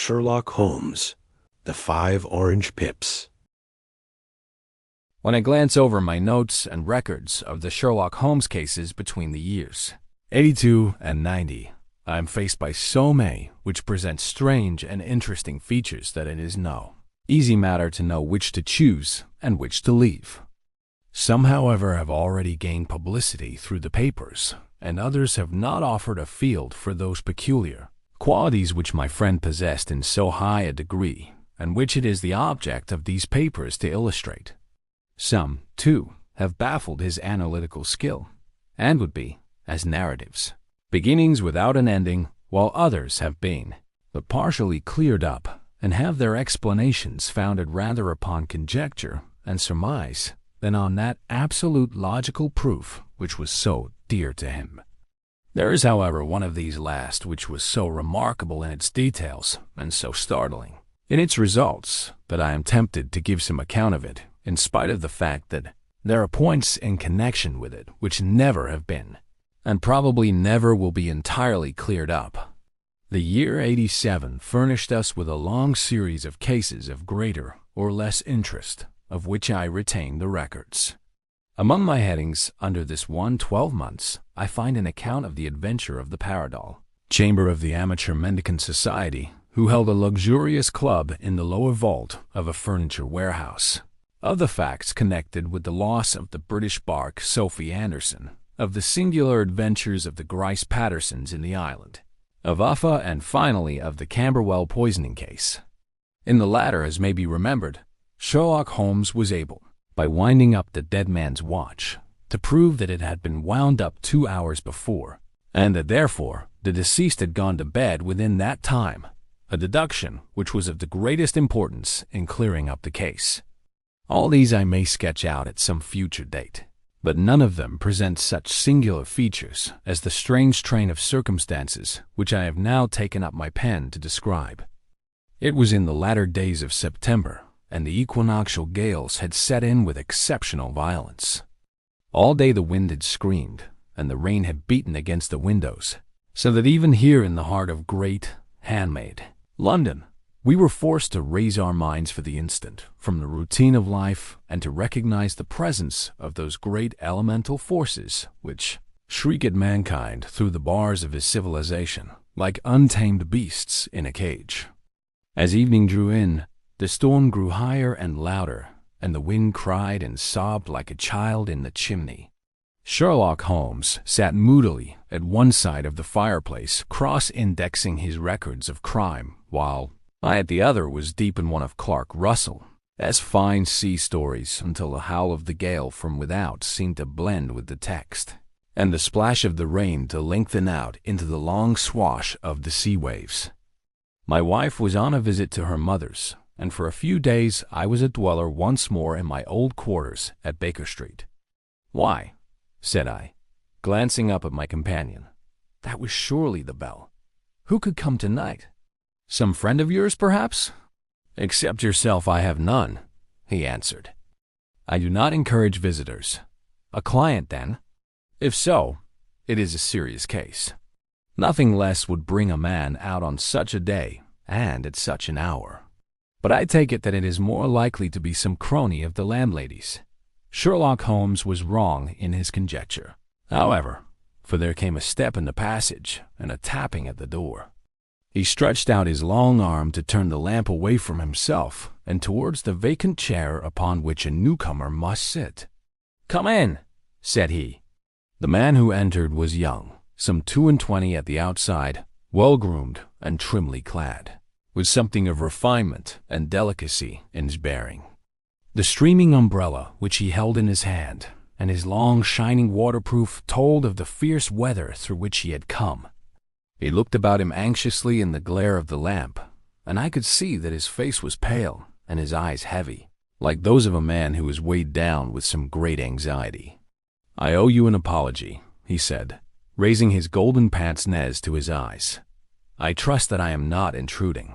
Sherlock Holmes, The 5 Orange Pips. When I glance over my notes and records of the Sherlock Holmes cases between the years 82 and 90, I am faced by so many which present strange and interesting features that it is no easy matter to know which to choose and which to leave. Some, however, have already gained publicity through the papers, and others have not offered a field for those peculiar qualities which my friend possessed in so high a degree, and which it is the object of these papers to illustrate. Some, too, have baffled his analytical skill, and would be, as narratives, beginnings without an ending, while others have been but partially cleared up, and have their explanations founded rather upon conjecture and surmise than on that absolute logical proof which was so dear to him. There is, however, one of these last which was so remarkable in its details and so startling in its results that I am tempted to give some account of it, in spite of the fact that there are points in connection with it which never have been, and probably never will be entirely cleared up. The year 87 furnished us with a long series of cases of greater or less interest, of which I retain the records. Among my headings under this 12 months, I find an account of the adventure of the Paradol, chamber of the Amateur Mendicant Society, who held a luxurious club in the lower vault of a furniture warehouse, of the facts connected with the loss of the British bark Sophie Anderson, of the singular adventures of the Grice Pattersons in the island, of Uffa, and finally of the Camberwell poisoning case. In the latter, as may be remembered, Sherlock Holmes was able, by winding up the dead man's watch, to prove that it had been wound up 2 hours before, and that therefore the deceased had gone to bed within that time, a deduction which was of the greatest importance in clearing up the case. All these I may sketch out at some future date, but none of them present such singular features as the strange train of circumstances which I have now taken up my pen to describe. It was in the latter days of September, and the equinoctial gales had set in with exceptional violence. All day the wind had screamed, and the rain had beaten against the windows, so that even here in the heart of great, handmade London, we were forced to raise our minds for the instant from the routine of life and to recognize the presence of those great elemental forces which shriek at mankind through the bars of his civilization like untamed beasts in a cage. As evening drew in, the storm grew higher and louder, and the wind cried and sobbed like a child in the chimney. Sherlock Holmes sat moodily at one side of the fireplace, cross-indexing his records of crime, while I at the other was deep in one of Clark Russell's fine sea stories, until the howl of the gale from without seemed to blend with the text, and the splash of the rain to lengthen out into the long swash of the sea waves. My wife was on a visit to her mother's, and for a few days I was a dweller once more in my old quarters at Baker Street. "Why," said I, glancing up at my companion, "that was surely the bell. Who could come tonight? Some friend of yours, perhaps?" "Except yourself, I have none," he answered. "I do not encourage visitors. A client, then? If so, it is a serious case. Nothing less would bring a man out on such a day and at such an hour. But I take it that it is more likely to be some crony of the landlady's." Sherlock Holmes was wrong in his conjecture, however, for there came a step in the passage and a tapping at the door. He stretched out his long arm to turn the lamp away from himself and towards the vacant chair upon which a newcomer must sit. "Come in," said he. The man who entered was young, some 22 at the outside, well-groomed and trimly clad, with something of refinement and delicacy in his bearing. The streaming umbrella which he held in his hand, and his long shining waterproof, told of the fierce weather through which he had come. He looked about him anxiously in the glare of the lamp, and I could see that his face was pale and his eyes heavy, like those of a man who is weighed down with some great anxiety. "I owe you an apology," he said, raising his golden pince-nez to his eyes. "I trust that I am not intruding.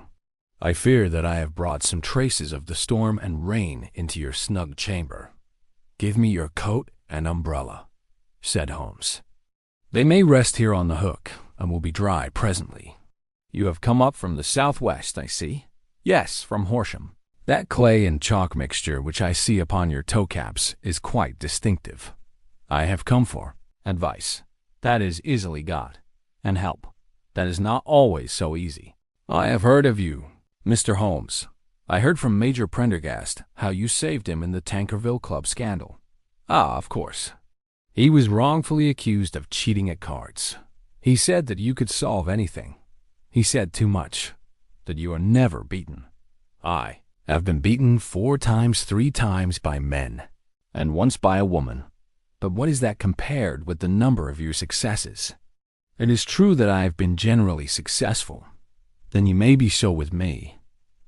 I fear that I have brought some traces of the storm and rain into your snug chamber. Give me your coat and umbrella," said Holmes. "They may rest here on the hook, and will be dry presently." You have come up from the southwest, I see. Yes, from Horsham. That clay and chalk mixture which I see upon your toe caps is quite distinctive. I have come for advice. That is easily got. And help. That is not always so easy. I have heard of you, Mr. Holmes. I heard from Major Prendergast how you saved him in the Tankerville Club scandal. Ah, of course. He was wrongfully accused of cheating at cards. He said that you could solve anything. He said too much, that you are never beaten. I have been beaten 4 times, 3 times by men, and once by a woman. But what is that compared with the number of your successes? It is true that I have been generally successful. Then you may be so with me.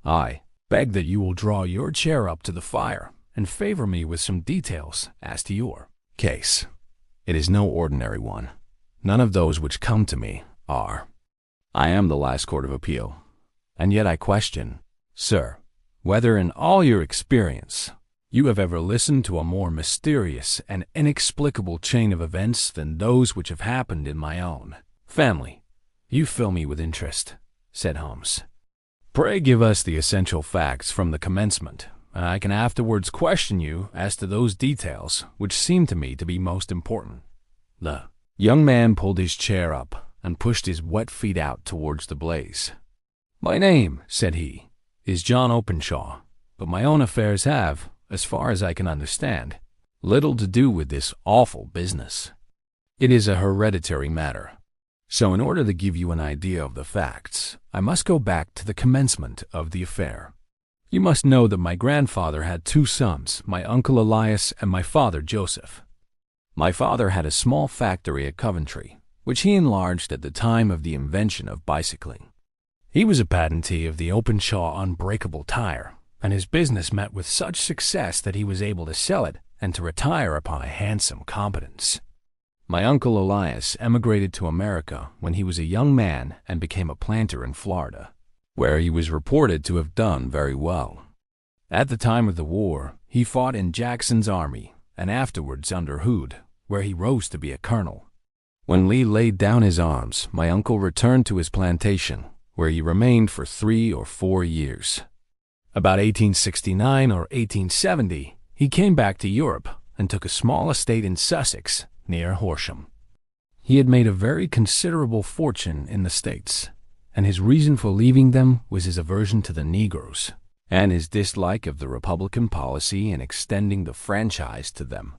I beg that you will draw your chair up to the fire and favor me with some details as to your case. It is no ordinary one. None of those which come to me are. I am the last court of appeal, and yet I question, sir, whether in all your experience you have ever listened to a more mysterious and inexplicable chain of events than those which have happened in my own family. You fill me with interest, said Holmes. Pray give us the essential facts from the commencement. I can afterwards question you as to those details which seem to me to be most important. The young man pulled his chair up and pushed his wet feet out towards the blaze. My name, said he, is John Openshaw, but my own affairs have, as far as I can understand, little to do with this awful business. It is a hereditary matter. So in order to give you an idea of the facts, I must go back to the commencement of the affair. You must know that my grandfather had 2 sons, my uncle Elias and my father Joseph. My father had a small factory at Coventry, which he enlarged at the time of the invention of bicycling. He was a patentee of the Openshaw unbreakable tire, and his business met with such success that he was able to sell it and to retire upon a handsome competence. My uncle Elias emigrated to America when he was a young man and became a planter in Florida, where he was reported to have done very well. At the time of the war, he fought in Jackson's army and afterwards under Hood, where he rose to be a colonel. When Lee laid down his arms, my uncle returned to his plantation, where he remained for 3 or 4 years. About 1869 or 1870, he came back to Europe and took a small estate in Sussex, near Horsham. He had made a very considerable fortune in the States, and his reason for leaving them was his aversion to the Negroes, and his dislike of the Republican policy in extending the franchise to them.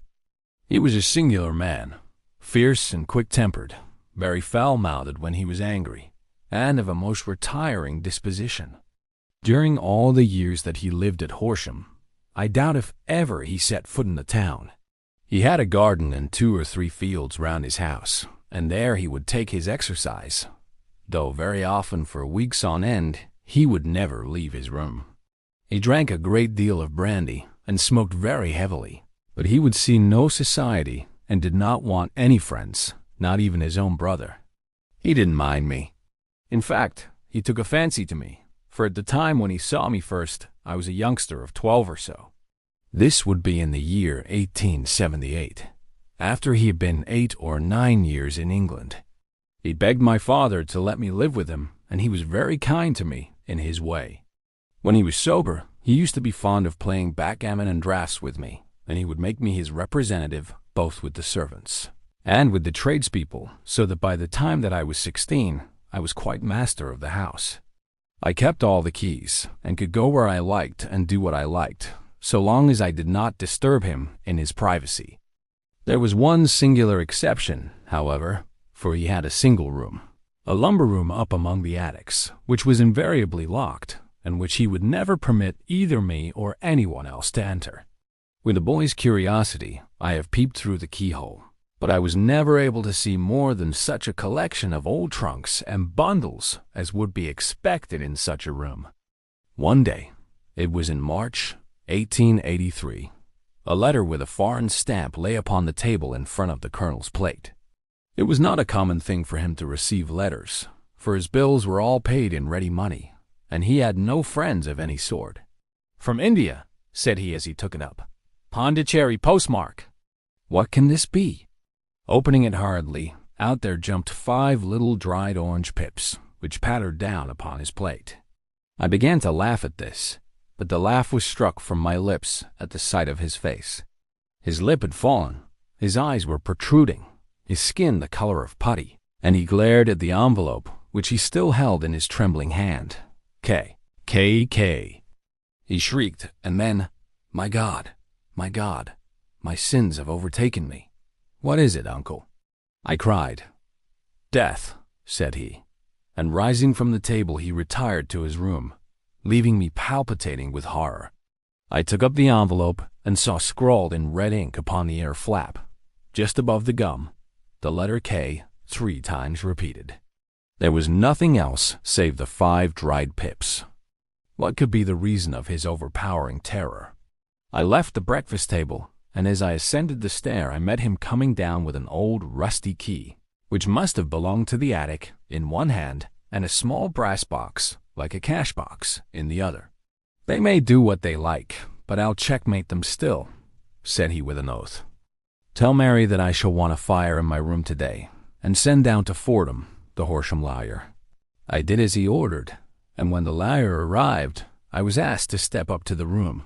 He was a singular man, fierce and quick-tempered, very foul-mouthed when he was angry, and of a most retiring disposition. During all the years that he lived at Horsham, I doubt if ever he set foot in the town. He had a garden and 2 or 3 fields round his house, and there he would take his exercise, though very often for weeks on end he would never leave his room. He drank a great deal of brandy and smoked very heavily, but he would see no society and did not want any friends, not even his own brother. He didn't mind me. In fact, he took a fancy to me, for at the time when he saw me first, I was a youngster of 12 or so. This would be in the year 1878, after he had been 8 or 9 years in England. He begged my father to let me live with him, and he was very kind to me in his way. When he was sober, he used to be fond of playing backgammon and draughts with me, and he would make me his representative both with the servants and with the tradespeople, so that by the time that I was 16, I was quite master of the house. I kept all the keys, and could go where I liked and do what I liked, so long as I did not disturb him in his privacy. There was one singular exception, however, for he had a single room, a lumber room up among the attics, which was invariably locked, and which he would never permit either me or anyone else to enter. With a boy's curiosity, I have peeped through the keyhole, but I was never able to see more than such a collection of old trunks and bundles as would be expected in such a room. One day, it was in March 1883, a letter with a foreign stamp lay upon the table in front of the colonel's plate. It was not a common thing for him to receive letters, for his bills were all paid in ready money, and he had no friends of any sort. "From India," said he as he took it up. "Pondicherry postmark. What can this be?" Opening it hurriedly, out there jumped 5 little dried orange pips, which pattered down upon his plate. I began to laugh at this, but the laugh was struck from my lips at the sight of his face. His lip had fallen, his eyes were protruding, his skin the color of putty, and he glared at the envelope which he still held in his trembling hand. K. He shrieked, and then, my God, my sins have overtaken me. What is it, uncle? I cried. Death, said he, and rising from the table he retired to his room, leaving me palpitating with horror. I took up the envelope and saw scrawled in red ink upon the air flap, just above the gum, the letter K 3 times repeated. There was nothing else save the 5 dried pips. What could be the reason of his overpowering terror? I left the breakfast table, and as I ascended the stair I met him coming down with an old rusty key, which must have belonged to the attic, in one hand, and a small brass box, like a cash box, in the other. They may do what they like, but I'll checkmate them still, said he with an oath. Tell Mary that I shall want a fire in my room today, and send down to Fordham, the Horsham lawyer. I did as he ordered, and when the lawyer arrived, I was asked to step up to the room.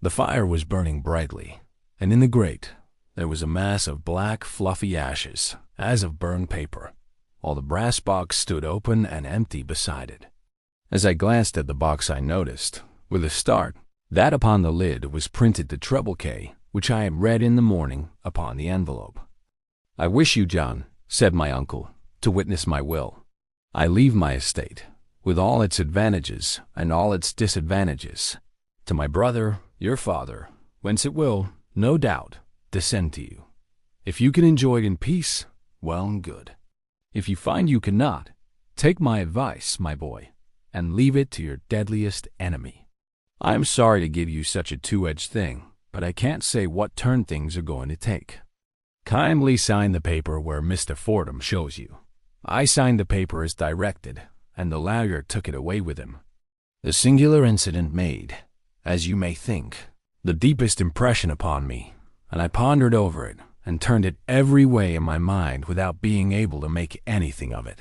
The fire was burning brightly, and in the grate there was a mass of black, fluffy ashes, as of burned paper, while the brass box stood open and empty beside it. As I glanced at the box I noticed, with a start, that upon the lid was printed the treble K, which I had read in the morning upon the envelope. I wish you, John, said my uncle, to witness my will. I leave my estate, with all its advantages and all its disadvantages, to my brother, your father, whence it will, no doubt, descend to you. If you can enjoy it in peace, well and good. If you find you cannot, take my advice, my boy, and leave it to your deadliest enemy. I am sorry to give you such a two-edged thing, but I can't say what turn things are going to take. Kindly sign the paper where Mr. Fordham shows you. I signed the paper as directed, and the lawyer took it away with him. The singular incident made, as you may think, the deepest impression upon me, and I pondered over it and turned it every way in my mind without being able to make anything of it.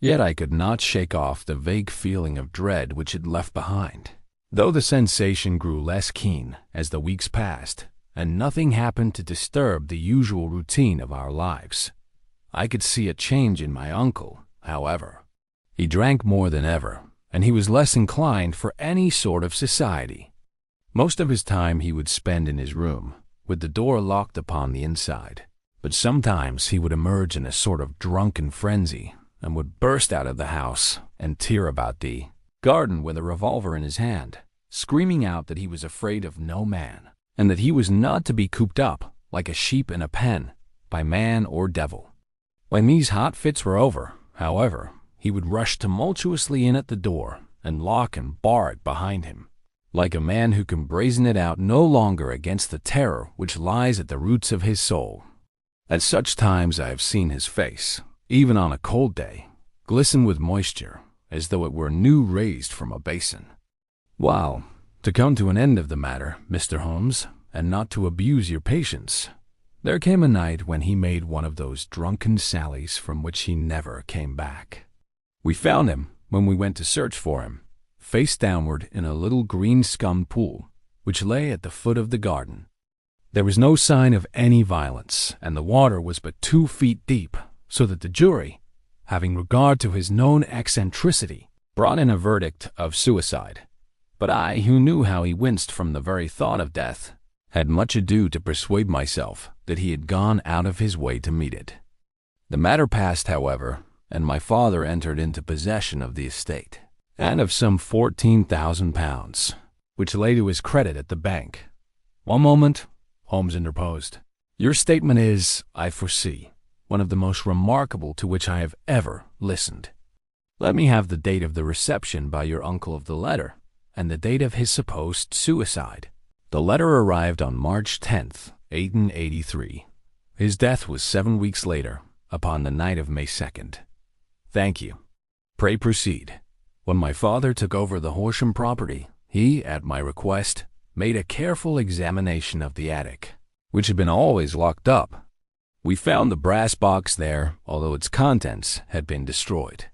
Yet I could not shake off the vague feeling of dread which it left behind, though the sensation grew less keen as the weeks passed, and nothing happened to disturb the usual routine of our lives. I could see a change in my uncle, however. He drank more than ever, and he was less inclined for any sort of society. Most of his time he would spend in his room, with the door locked upon the inside, but sometimes he would emerge in a sort of drunken frenzy, and would burst out of the house and tear about the garden with a revolver in his hand, screaming out that he was afraid of no man, and that he was not to be cooped up, like a sheep in a pen, by man or devil. When these hot fits were over, however, he would rush tumultuously in at the door and lock and bar it behind him, like a man who can brazen it out no longer against the terror which lies at the roots of his soul. At such times I have seen his face, even on a cold day, glisten with moisture, as though it were new raised from a basin. Well, to come to an end of the matter, Mr. Holmes, and not to abuse your patience, there came a night when he made one of those drunken sallies from which he never came back. We found him, when we went to search for him, face downward in a little green-scummed pool, which lay at the foot of the garden. There was no sign of any violence, and the water was but 2 feet deep, so that the jury, having regard to his known eccentricity, brought in a verdict of suicide. But I, who knew how he winced from the very thought of death, had much ado to persuade myself that he had gone out of his way to meet it. The matter passed, however, and my father entered into possession of the estate, and of some £14,000, which lay to his credit at the bank. One moment, Holmes interposed. Your statement is, I foresee, one of the most remarkable to which I have ever listened. Let me have the date of the reception by your uncle of the letter, and the date of his supposed suicide. The letter arrived on March 10th, 1883. His death was 7 weeks later, upon the night of May 2nd. Thank you. Pray proceed. When my father took over the Horsham property, he, at my request, made a careful examination of the attic, which had been always locked up. We found the brass box there, although its contents had been destroyed.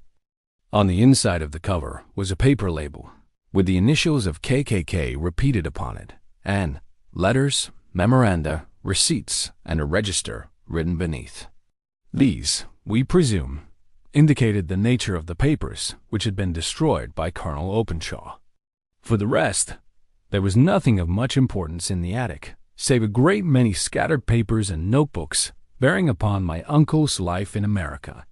On the inside of the cover was a paper label with the initials of KKK repeated upon it, and letters, memoranda, receipts, and a register written beneath. These, we presume, indicated the nature of the papers which had been destroyed by Colonel Openshaw. For the rest, there was nothing of much importance in the attic, save a great many scattered papers and notebooks bearing upon my uncle's life in America.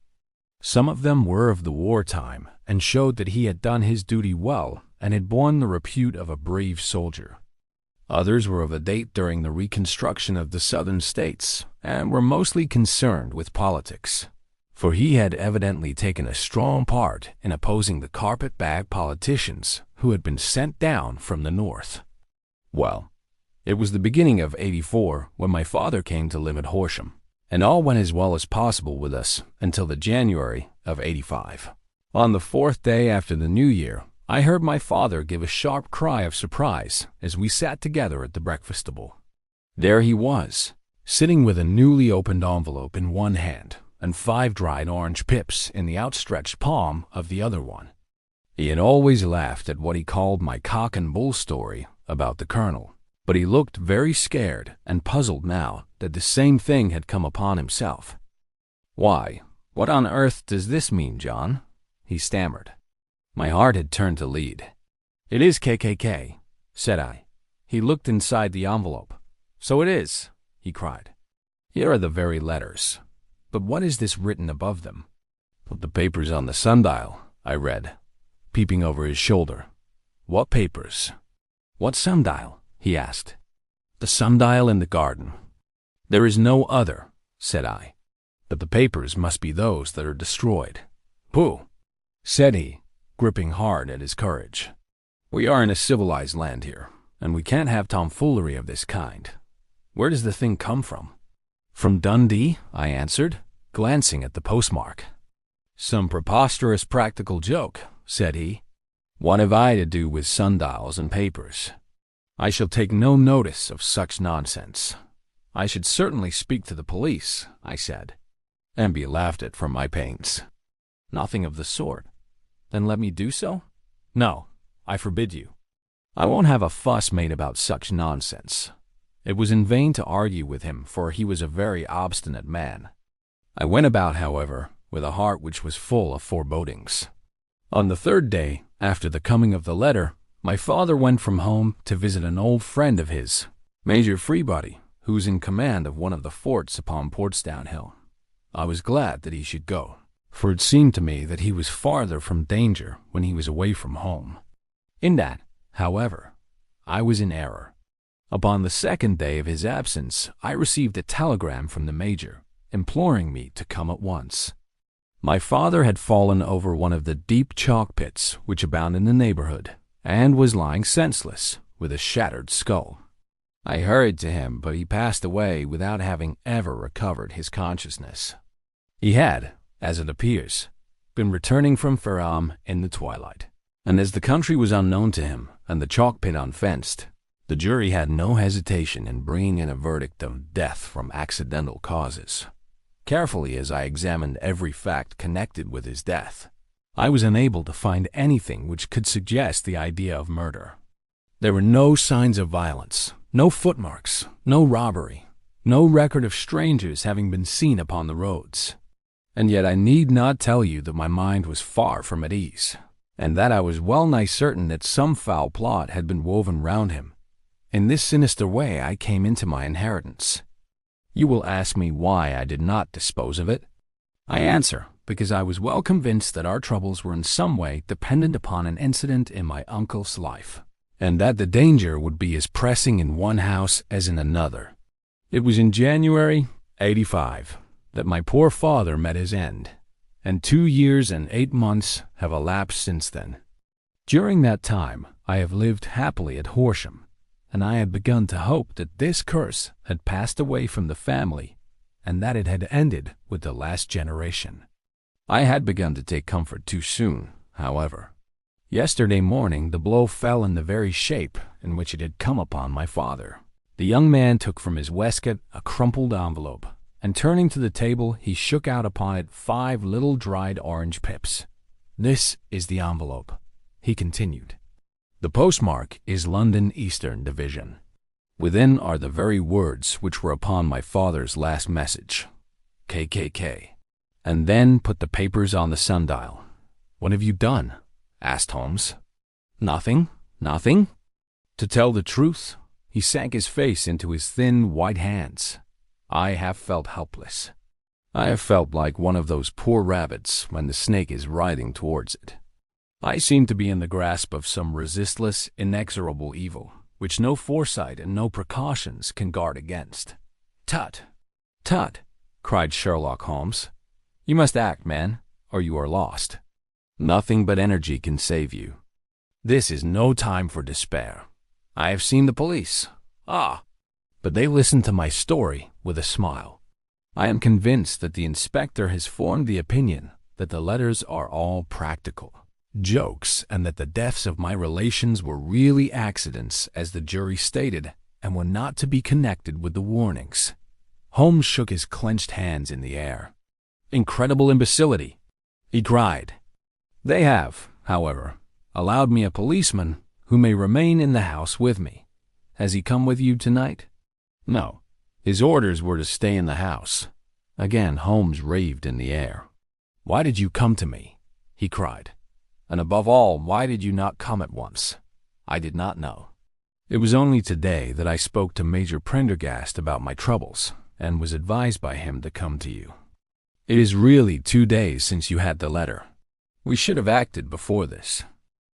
Some of them were of the wartime and showed that he had done his duty well and had borne the repute of a brave soldier. Others were of a date during the reconstruction of the Southern states and were mostly concerned with politics, for he had evidently taken a strong part in opposing the carpetbag politicians who had been sent down from the North. Well, it was the beginning of '84 when my father came to live at Horsham, and all went as well as possible with us until the January of '85. On the 4th day after the New Year, I heard my father give a sharp cry of surprise as we sat together at the breakfast table. There he was, sitting with a newly opened envelope in one hand and 5 dried orange pips in the outstretched palm of the other one. He had always laughed at what he called my cock and bull story about the colonel, but he looked very scared and puzzled now that the same thing had come upon himself. "Why, what on earth does this mean, John?" he stammered. My heart had turned to lead. "It is KKK," said I. He looked inside the envelope. "So it is," he cried. "Here are the very letters. But what is this written above them?" "The papers on the sundial," I read, peeping over his shoulder. "What papers?" "What sundial?" he asked. "The sundial in the garden." "There is no other," said I. "But the papers must be those that are destroyed." "Pooh," said he, gripping hard at his courage. "We are in a civilized land here, and we can't have tomfoolery of this kind. Where does the thing come from?" "From Dundee," I answered, glancing at the postmark. "Some preposterous practical joke," said he. "What have I to do with sundials and papers? I shall take no notice of such nonsense. I should certainly speak to the police," I said, and be laughed at for my pains. "Nothing of the sort. Then let me do so?" "No, I forbid you." I won't have a fuss made about such nonsense. It was in vain to argue with him, for he was a very obstinate man. I went about, however, with a heart which was full of forebodings. On the 3rd day after the coming of the letter, my father went from home to visit an old friend of his, Major Freebody, who was in command of one of the forts upon Portsdown Hill. I was glad that he should go, for it seemed to me that he was farther from danger when he was away from home. In that, however, I was in error. Upon the 2nd day of his absence, I received a telegram from the Major, imploring me to come at once. My father had fallen over one of the deep chalk pits which abound in the neighborhood, and was lying senseless, with a shattered skull. I hurried to him, but he passed away without having ever recovered his consciousness. He had, as it appears, been returning from Ferrame in the twilight, and as the country was unknown to him and the chalk pit unfenced, the jury had no hesitation in bringing in a verdict of death from accidental causes. Carefully as I examined every fact connected with his death, I was unable to find anything which could suggest the idea of murder. There were no signs of violence, no footmarks, no robbery, no record of strangers having been seen upon the roads. And yet I need not tell you that my mind was far from at ease, and that I was well nigh certain that some foul plot had been woven round him. In this sinister way I came into my inheritance. You will ask me why I did not dispose of it. I answer, because I was well convinced that our troubles were in some way dependent upon an incident in my uncle's life, and that the danger would be as pressing in one house as in another. It was in January '85 that my poor father met his end, and 2 years and 8 months have elapsed since then. During that time I have lived happily at Horsham, and I had begun to hope that this curse had passed away from the family, and that it had ended with the last generation. I had begun to take comfort too soon, however. Yesterday morning the blow fell in the very shape in which it had come upon my father. The young man took from his waistcoat a crumpled envelope, and turning to the table he shook out upon it 5 little dried orange pips. This is the envelope," he continued. "The postmark is London Eastern Division. Within are the very words which were upon my father's last message, KKK. And then put the papers on the sundial." "What have you done?" asked Holmes. "Nothing, nothing." To tell the truth, he sank his face into his thin, white hands. I have felt helpless. I have felt like one of those poor rabbits when the snake is writhing towards it. I seem to be in the grasp of some resistless, inexorable evil, which no foresight and no precautions can guard against. "Tut, tut," cried Sherlock Holmes. "You must act, man, or you are lost. Nothing but energy can save you. This is no time for despair. I have seen the police. Ah! But they listened to my story with a smile. I am convinced that the inspector has formed the opinion that the letters are all practical jokes and that the deaths of my relations were really accidents, as the jury stated, and were not to be connected with the warnings." Holmes shook his clenched hands in the air. "Incredible imbecility!" he cried. "They have, however, allowed me a policeman who may remain in the house with me. Has he come with you tonight?" "No. His orders were to stay in the house." Again Holmes raved in the air. "Why did you come to me?" he cried. "And above all, why did you not come at once?" "I did not know. It was only today that I spoke to Major Prendergast about my troubles, and was advised by him to come to you. It is really 2 days since you had the letter. We should have acted before this.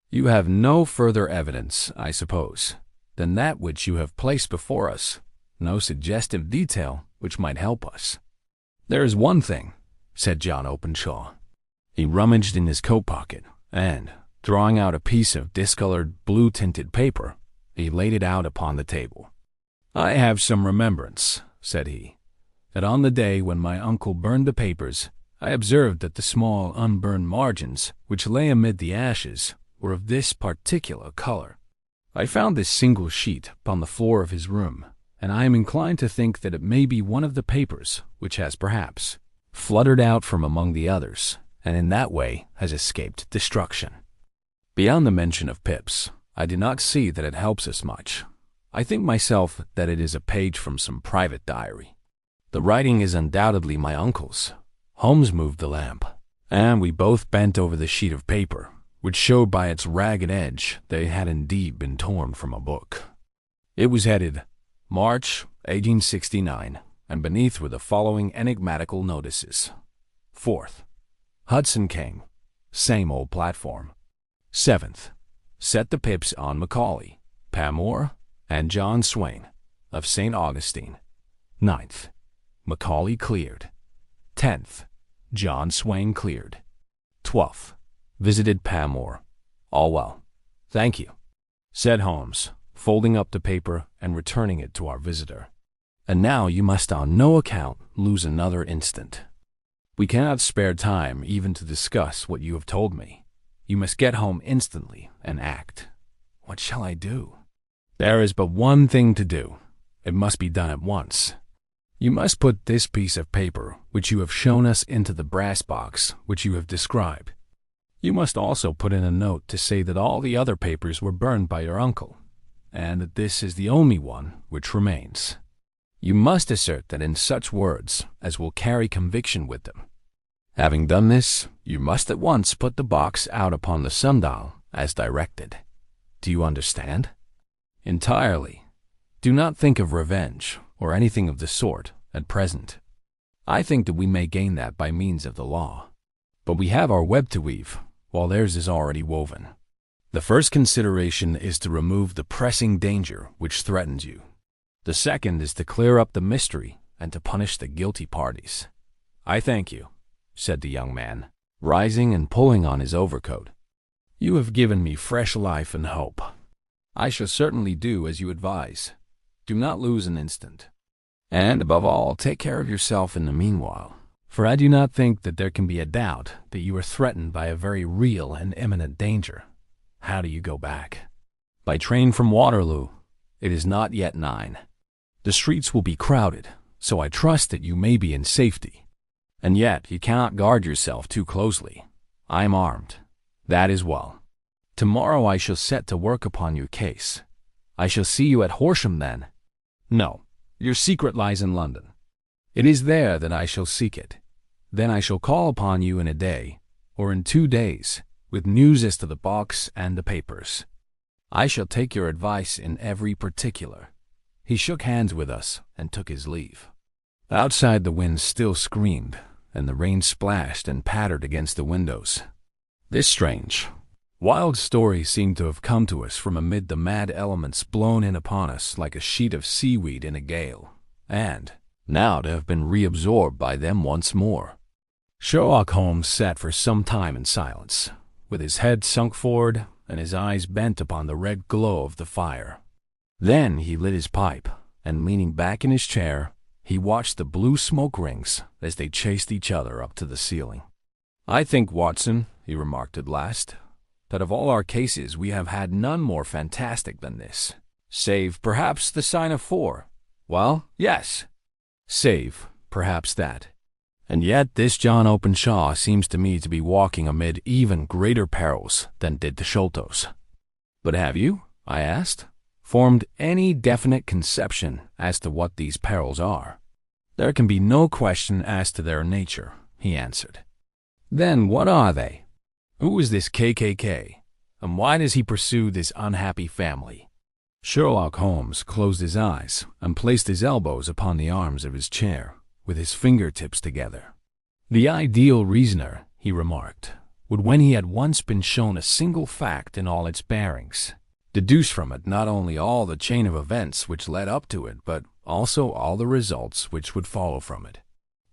You have no further evidence, I suppose, than that which you have placed before us, no suggestive detail which might help us." "There is one thing," said John Openshaw. He rummaged in his coat pocket, and, drawing out a piece of discolored, blue-tinted paper, he laid it out upon the table. "I have some remembrance," said he, "that on the day when my uncle burned the papers, I observed that the small unburned margins which lay amid the ashes were of this particular color. I found this single sheet upon the floor of his room, and I am inclined to think that it may be one of the papers which has perhaps fluttered out from among the others, and in that way has escaped destruction. Beyond the mention of pips, I do not see that it helps us much. I think myself that it is a page from some private diary. The writing is undoubtedly my uncle's." Holmes moved the lamp, and we both bent over the sheet of paper, which showed by its ragged edge that it had indeed been torn from a book. It was headed, "March, 1869, and beneath were the following enigmatical notices. 4th. Hudson came. Same old platform. 7th. Set the pips on Macaulay, Pamore, and John Swain, of St. Augustine. 9th. Macaulay cleared. 10th. John Swain cleared. 12th. Visited Pamore. All well. Thank you," said Holmes, folding up the paper and returning it to our visitor. "And now you must on no account lose another instant. We cannot spare time even to discuss what you have told me. You must get home instantly and act. What shall I do?" "There is but one thing to do. It must be done at once. You must put this piece of paper which you have shown us into the brass box which you have described. You must also put in a note to say that all the other papers were burned by your uncle, and that this is the only one which remains. You must assert that in such words as will carry conviction with them. Having done this, you must at once put the box out upon the sundial as directed. Do you understand?" "Entirely. Do not think of revenge or anything of the sort at present. I think that we may gain that by means of the law. But we have our web to weave, while theirs is already woven. The first consideration is to remove the pressing danger which threatens you. The second is to clear up the mystery and to punish the guilty parties." "I thank you," said the young man, rising and pulling on his overcoat. "You have given me fresh life and hope. I shall certainly do as you advise. Do not lose an instant. And above all, take care of yourself in the meanwhile, for I do not think that there can be a doubt that you are threatened by a very real and imminent danger. How do you go back?" "By train from Waterloo. It is not yet 9. The streets will be crowded, so I trust that you may be in safety. And yet you cannot guard yourself too closely. I am armed, That is well. Tomorrow I shall set to work upon your case. I shall see you at Horsham then. No, your secret lies in London. It is there that I shall seek it. Then I shall call upon you in a day, or in 2 days, with news as to the box and the papers. I shall take your advice in every particular. He shook hands with us and took his leave. Outside the wind still screamed, and the rain splashed and pattered against the windows. This strange, wild story seemed to have come to us from amid the mad elements blown in upon us like a sheet of seaweed in a gale, and now to have been reabsorbed by them once more. Sherlock Holmes sat for some time in silence, with his head sunk forward and his eyes bent upon the red glow of the fire. Then he lit his pipe, and leaning back in his chair, he watched the blue smoke rings as they chased each other up to the ceiling. "I think, Watson," he remarked at last, "that of all our cases we have had none more fantastic than this, save perhaps the sign of 4. Well, yes, save perhaps that. And yet this John Openshaw seems to me to be walking amid even greater perils than did the Sholtos." "But have you," I asked, "formed any definite conception as to what these perils are?" "There can be no question as to their nature," he answered. "Then what are they? Who is this KKK, and why does he pursue this unhappy family?" Sherlock Holmes closed his eyes and placed his elbows upon the arms of his chair, with his fingertips together. "The ideal reasoner," he remarked, "would, when he had once been shown a single fact in all its bearings, deduce from it not only all the chain of events which led up to it, but also all the results which would follow from it.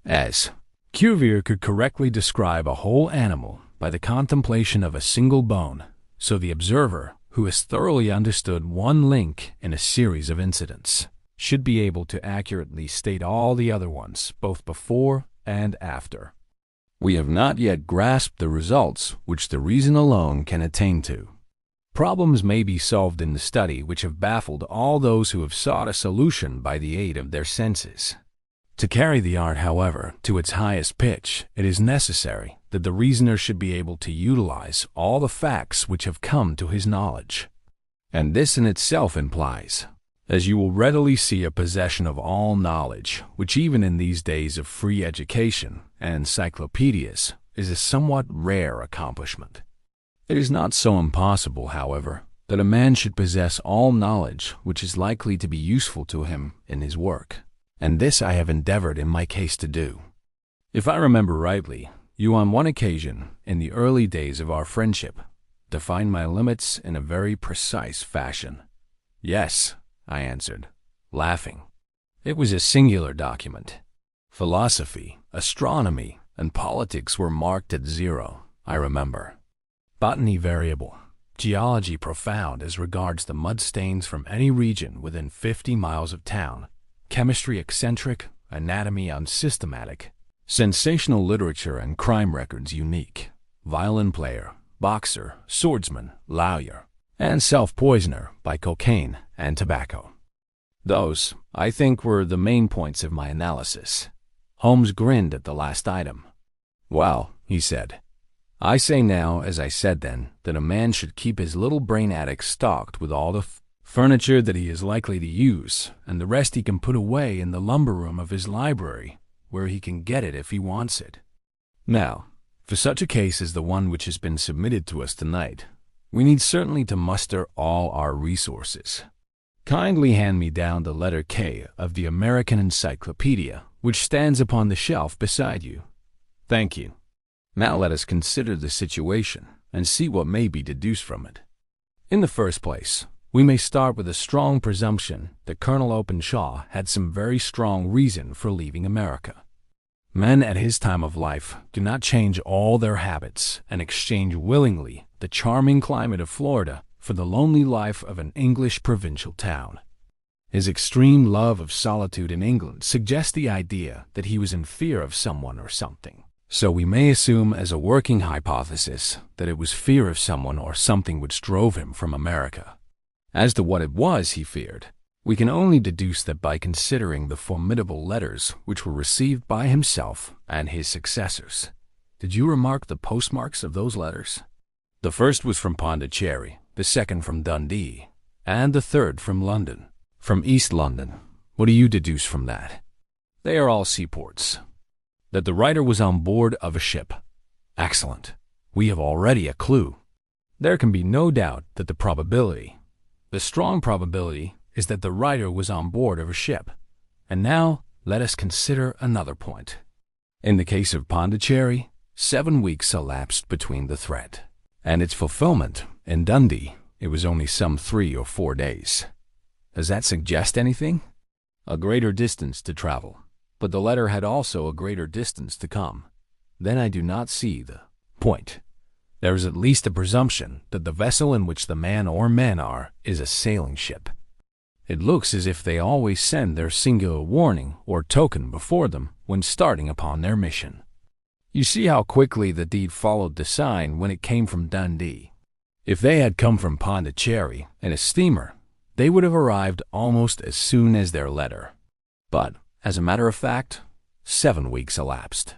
As Cuvier could correctly describe a whole animal by the contemplation of a single bone, so the observer, who has thoroughly understood one link in a series of incidents, should be able to accurately state all the other ones, both before and after. We have not yet grasped the results which the reason alone can attain to. Problems may be solved in the study which have baffled all those who have sought a solution by the aid of their senses. To carry the art, however, to its highest pitch, it is necessary that the reasoner should be able to utilize all the facts which have come to his knowledge. And this in itself implies, as you will readily see, a possession of all knowledge, which even in these days of free education and encyclopedias is a somewhat rare accomplishment. It is not so impossible, however, that a man should possess all knowledge which is likely to be useful to him in his work, and this I have endeavored in my case to do. If I remember rightly, you on one occasion, in the early days of our friendship, defined my limits in a very precise fashion. "Yes," I answered, laughing. "It was a singular document. Philosophy, astronomy, and politics were marked at 0, I remember. Botany variable, geology profound as regards the mud stains from any region within 50 miles of town, chemistry eccentric, anatomy unsystematic, sensational literature and crime records unique, violin player, boxer, swordsman, lawyer, and self-poisoner by cocaine and tobacco. Those, I think, were the main points of my analysis." Holmes grinned at the last item. "Well," he said, "I say now, as I said then, that a man should keep his little brain attic stocked with all the furniture that he is likely to use, and the rest he can put away in the lumber room of his library, where he can get it if he wants it. Now, for such a case as the one which has been submitted to us tonight, we need certainly to muster all our resources. Kindly hand me down the letter K of the American Encyclopedia, which stands upon the shelf beside you. Thank you. Now let us consider the situation and see what may be deduced from it. In the first place, we may start with a strong presumption that Colonel Openshaw had some very strong reason for leaving America. Men at his time of life do not change all their habits and exchange willingly the charming climate of Florida for the lonely life of an English provincial town. His extreme love of solitude in England suggests the idea that he was in fear of someone or something. So we may assume as a working hypothesis that it was fear of someone or something which drove him from America. As to what it was he feared, we can only deduce that by considering the formidable letters which were received by himself and his successors. Did you remark the postmarks of those letters? The first was from Pondicherry, the second from Dundee, and the third from London. From East London. What do you deduce from that? They are all seaports. That the writer was on board of a ship. Excellent. We have already a clue. There can be no doubt that the strong probability, is that the writer was on board of a ship. And now, let us consider another point. In the case of Pondicherry, 7 weeks elapsed between the threat and its fulfillment. In Dundee, it was only some 3 or 4 days. Does that suggest anything? A greater distance to travel, but the letter had also a greater distance to come. Then I do not see the point. There is at least a presumption that the vessel in which the man or men are is a sailing ship. It looks as if they always send their singular warning or token before them when starting upon their mission. You see how quickly the deed followed the sign when it came from Dundee. If they had come from Pondicherry in a steamer, they would have arrived almost as soon as their letter. But, as a matter of fact, 7 weeks elapsed.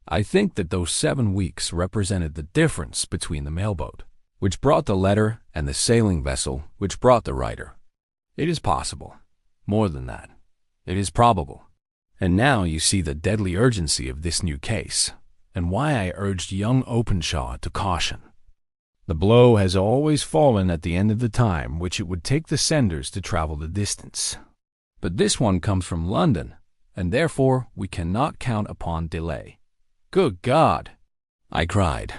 I think that those 7 weeks represented the difference between the mailboat, which brought the letter, and the sailing vessel, which brought the writer. It is possible. More than that, it is probable. And now you see the deadly urgency of this new case, and why I urged young Openshaw to caution. The blow has always fallen at the end of the time which it would take the senders to travel the distance. But this one comes from London, and therefore we cannot count upon delay. Good God! I cried.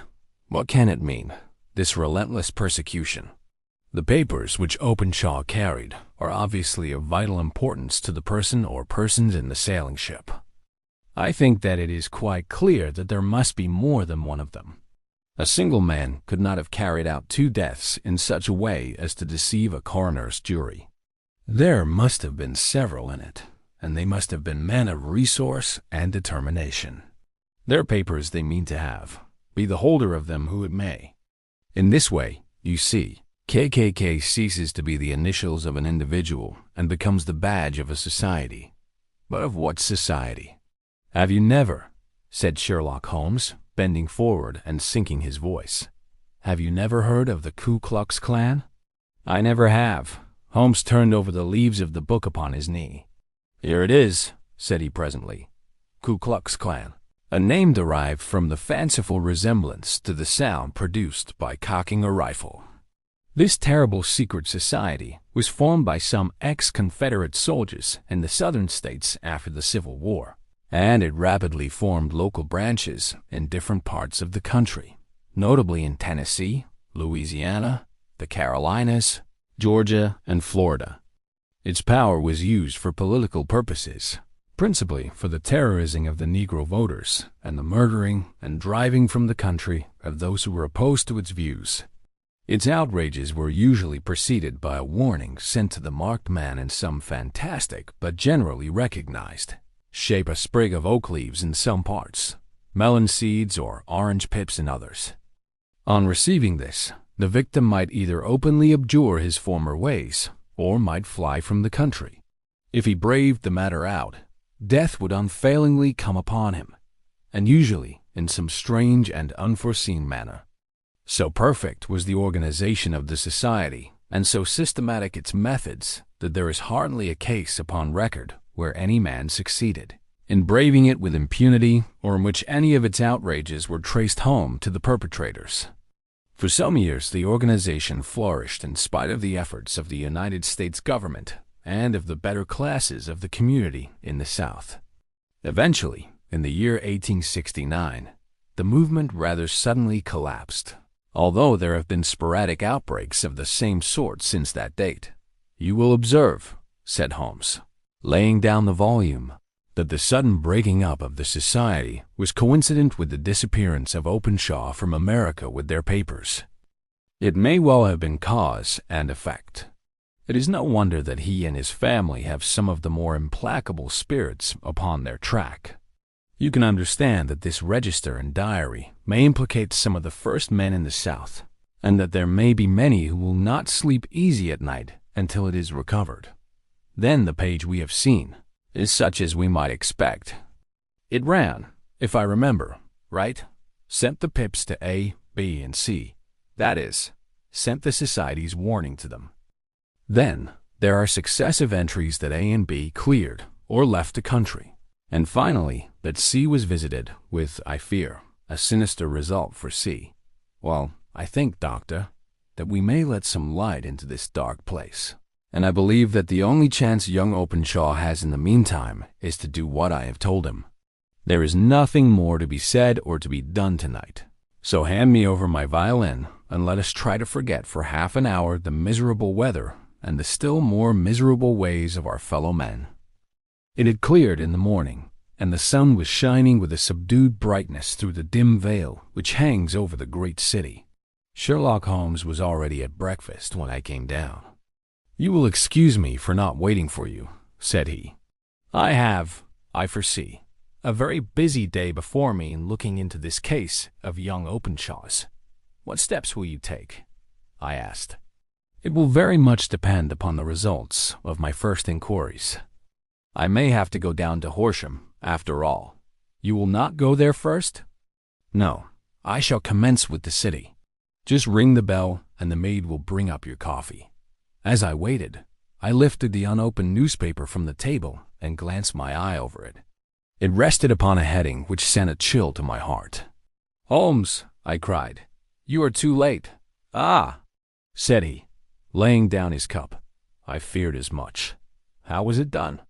What can it mean, this relentless persecution? The papers which Openshaw carried are obviously of vital importance to the person or persons in the sailing ship. I think that it is quite clear that there must be more than one of them. A single man could not have carried out 2 deaths in such a way as to deceive a coroner's jury. There must have been several in it, and they must have been men of resource and determination. Their papers they mean to have, be the holder of them who it may. In this way, you see, KKK ceases to be the initials of an individual and becomes the badge of a society. But of what society? Have you never, said Sherlock Holmes, bending forward and sinking his voice, have you never heard of the Ku Klux Klan? I never have. Holmes turned over the leaves of the book upon his knee. Here it is, said he presently. Ku Klux Klan, a name derived from the fanciful resemblance to the sound produced by cocking a rifle. This terrible secret society was formed by some ex-Confederate soldiers in the southern states after the Civil War, and it rapidly formed local branches in different parts of the country, notably in Tennessee, Louisiana, the Carolinas, Georgia, and Florida. Its power was used for political purposes, principally for the terrorizing of the Negro voters and the murdering and driving from the country of those who were opposed to its views. Its outrages were usually preceded by a warning sent to the marked man in some fantastic but generally recognized shape, a sprig of oak leaves in some parts, melon seeds or orange pips in others. On receiving this, the victim might either openly abjure his former ways or might fly from the country. If he braved the matter out, death would unfailingly come upon him, and usually in some strange and unforeseen manner. So perfect was the organization of the society, and so systematic its methods, that there is hardly a case upon record where any man succeeded in braving it with impunity, or in which any of its outrages were traced home to the perpetrators. For some years the organization flourished in spite of the efforts of the United States government and of the better classes of the community in the South. Eventually, in the year 1869, the movement rather suddenly collapsed, although there have been sporadic outbreaks of the same sort since that date. You will observe, said Holmes, laying down the volume, that the sudden breaking up of the society was coincident with the disappearance of Openshaw from America with their papers. It may well have been cause and effect. It is no wonder that he and his family have some of the more implacable spirits upon their track. You can understand that this register and diary may implicate some of the first men in the South, and that there may be many who will not sleep easy at night until it is recovered. Then the page we have seen is such as we might expect. It ran, if I remember right, sent the pips to A, B, and C, that is, sent the society's warning to them. Then, there are successive entries that A and B cleared or left the country, and finally, that C was visited with, I fear, a sinister result for C. Well, I think, Doctor, that we may let some light into this dark place, and I believe that the only chance young Openshaw has in the meantime is to do what I have told him. There is nothing more to be said or to be done tonight, so hand me over my violin and let us try to forget for half an hour the miserable weather and the still more miserable ways of our fellow men. It had cleared in the morning, and the sun was shining with a subdued brightness through the dim veil which hangs over the great city. Sherlock Holmes was already at breakfast when I came down. "You will excuse me for not waiting for you," said he. "I have, I foresee, a very busy day before me in looking into this case of young Openshaw's. What steps will you take?" I asked. "It will very much depend upon the results of my first inquiries. I may have to go down to Horsham, after all. You will not go there first?" "No, I shall commence with the city. Just ring the bell, and the maid will bring up your coffee." As I waited, I lifted the unopened newspaper from the table and glanced my eye over it. It rested upon a heading which sent a chill to my heart. "Holmes," I cried, "you are too late." "Ah," said he, laying down his cup. I feared as much. How was it done?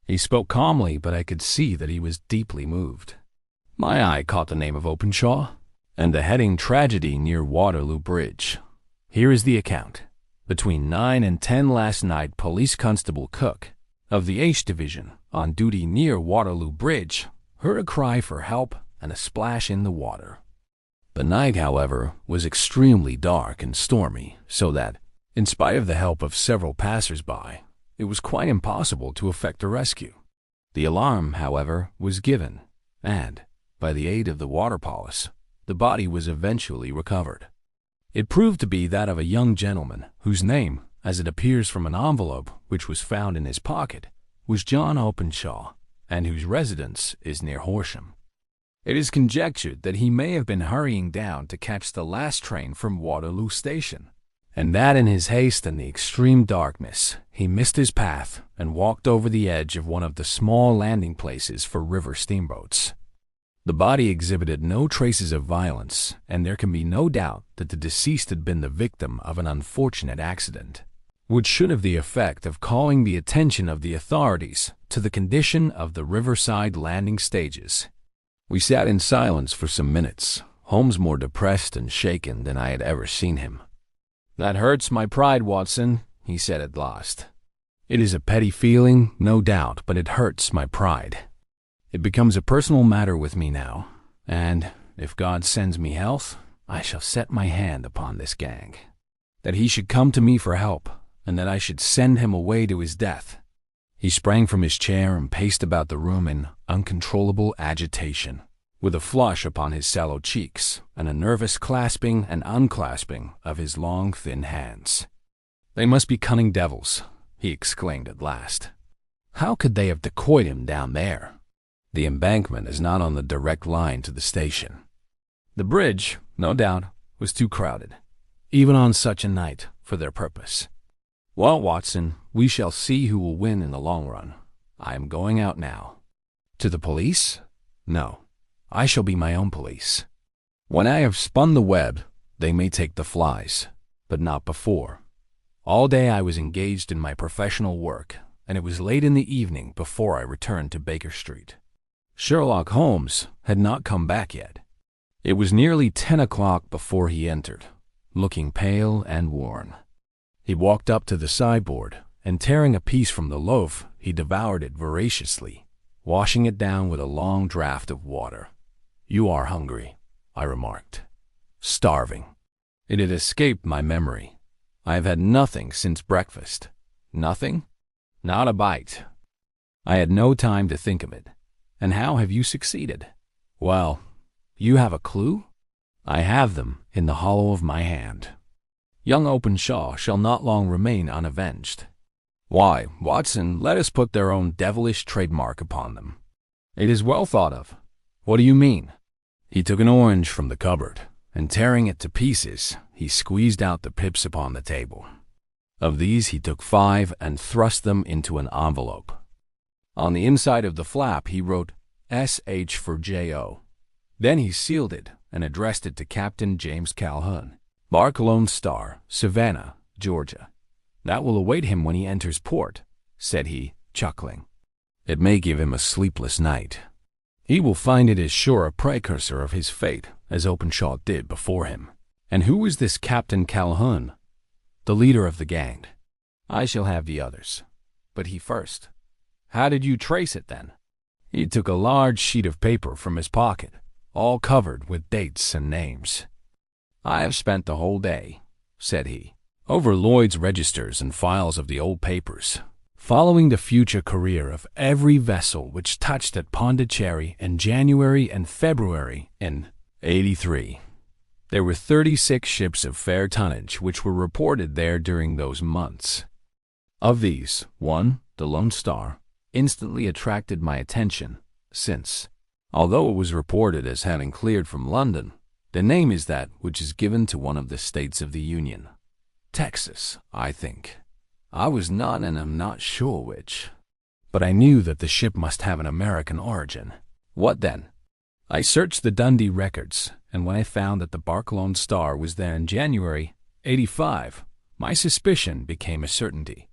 He spoke calmly, but I could see that he was deeply moved. My eye caught the name of Openshaw, and the heading "Tragedy near Waterloo Bridge." Here is the account. Between 9 and 10 last night, Police Constable Cook, of the H Division, on duty near Waterloo Bridge, heard a cry for help and a splash in the water. The night, however, was extremely dark and stormy, so that, in spite of the help of several passers-by, it was quite impossible to effect a rescue. The alarm, however, was given, and, by the aid of the water police, the body was eventually recovered. It proved to be that of a young gentleman whose name, as it appears from an envelope which was found in his pocket, was John Openshaw, and whose residence is near Horsham. It is conjectured that he may have been hurrying down to catch the last train from Waterloo Station, and that in his haste and the extreme darkness he missed his path and walked over the edge of one of the small landing places for river steamboats. The body exhibited no traces of violence, and there can be no doubt that the deceased had been the victim of an unfortunate accident, which should have the effect of calling the attention of the authorities to the condition of the riverside landing stages. We sat in silence for some minutes, Holmes more depressed and shaken than I had ever seen him. "That hurts my pride, Watson," he said at last. "It is a petty feeling, no doubt, but it hurts my pride. It becomes a personal matter with me now, and, if God sends me health, I shall set my hand upon this gang. That he should come to me for help, and that I should send him away to his death." He sprang from his chair and paced about the room in uncontrollable agitation, with a flush upon his sallow cheeks and a nervous clasping and unclasping of his long, thin hands. "They must be cunning devils," he exclaimed at last. "How could they have decoyed him down there? The embankment is not on the direct line to the station. The bridge, no doubt, was too crowded, even on such a night, for their purpose. Well, Watson, we shall see who will win in the long run. I am going out now." "To the police?" "No, I shall be my own police. When I have spun the web, they may take the flies, but not before. All day I was engaged in my professional work, and it was late in the evening before I returned to Baker Street. Sherlock Holmes had not come back yet. It was nearly 10 o'clock before he entered, looking pale and worn. He walked up to the sideboard, and tearing a piece from the loaf, he devoured it voraciously, washing it down with a long draught of water. "You are hungry," I remarked. "Starving." It had escaped my memory. I have had nothing since breakfast. "Nothing?" "Not a bite." I had no time to think of it. "And how have you succeeded?" "Well, you have a clue?" "I have them in the hollow of my hand. Young Openshaw shall not long remain unavenged. Why, Watson, let us put their own devilish trademark upon them." "It is well thought of. What do you mean?" He took an orange from the cupboard and tearing it to pieces, he squeezed out the pips upon the table. Of these he took 5 and thrust them into an envelope. On the inside of the flap he wrote S.H. for J.O. Then he sealed it and addressed it to Captain James Calhoun, Bark Lone Star, Savannah, Georgia. That will await him when he enters port, said he, chuckling. It may give him a sleepless night. He will find it as sure a precursor of his fate as Openshaw did before him. And who is this Captain Calhoun? The leader of the gang. I shall have the others. But he first. How did you trace it, then? He took a large sheet of paper from his pocket, all covered with dates and names. I have spent the whole day, said he, over Lloyd's registers and files of the old papers, following the future career of every vessel which touched at Pondicherry in January and February in '83. There were 36 ships of fair tonnage which were reported there during those months. Of these, one, the Lone Star, instantly attracted my attention, since, although it was reported as having cleared from London, the name is that which is given to one of the states of the Union. Texas, I think. I was not and am not sure which. But I knew that the ship must have an American origin. What then? I searched the Dundee records, and when I found that the Bark Lone Star was there in January '85, my suspicion became a certainty.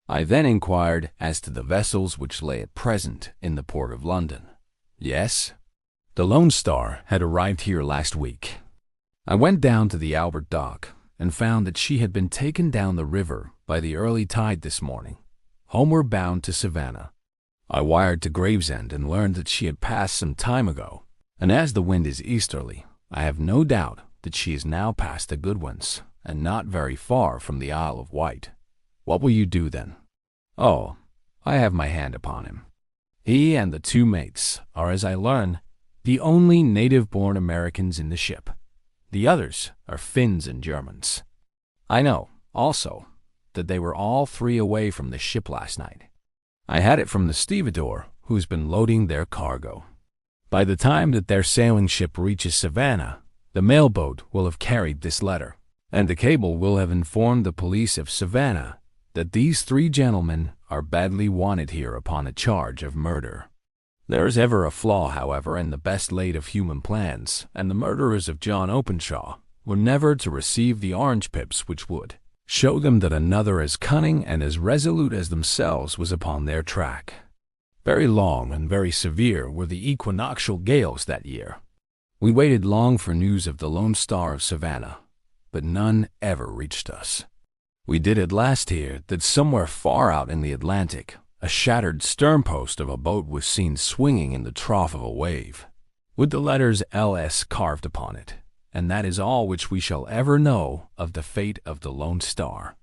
I then inquired as to the vessels which lay at present in the port of London. Yes, the Lone Star had arrived here last week. I went down to the Albert Dock and found that she had been taken down the river by the early tide this morning, homeward bound to Savannah. I wired to Gravesend and learned that she had passed some time ago, and as the wind is easterly, I have no doubt that she is now past the Goodwins and not very far from the Isle of Wight. What will you do then? Oh, I have my hand upon him. He and the 2 mates are, as I learn, the only native-born Americans in the ship. The others are Finns and Germans. I know, also, that they were all 3 away from the ship last night. I had it from the stevedore, who's been loading their cargo. By the time that their sailing ship reaches Savannah, the mailboat will have carried this letter, and the cable will have informed the police of Savannah that these 3 gentlemen are badly wanted here upon a charge of murder. There is ever a flaw, however, in the best laid of human plans, and the murderers of John Openshaw were never to receive the orange pips which would show them that another as cunning and as resolute as themselves was upon their track. Very long and very severe were the equinoctial gales that year. We waited long for news of the Lone Star of Savannah, but none ever reached us. We did at last hear that somewhere far out in the Atlantic, a shattered sternpost of a boat was seen swinging in the trough of a wave, with the letters L.S. carved upon it, and that is all which we shall ever know of the fate of the Lone Star.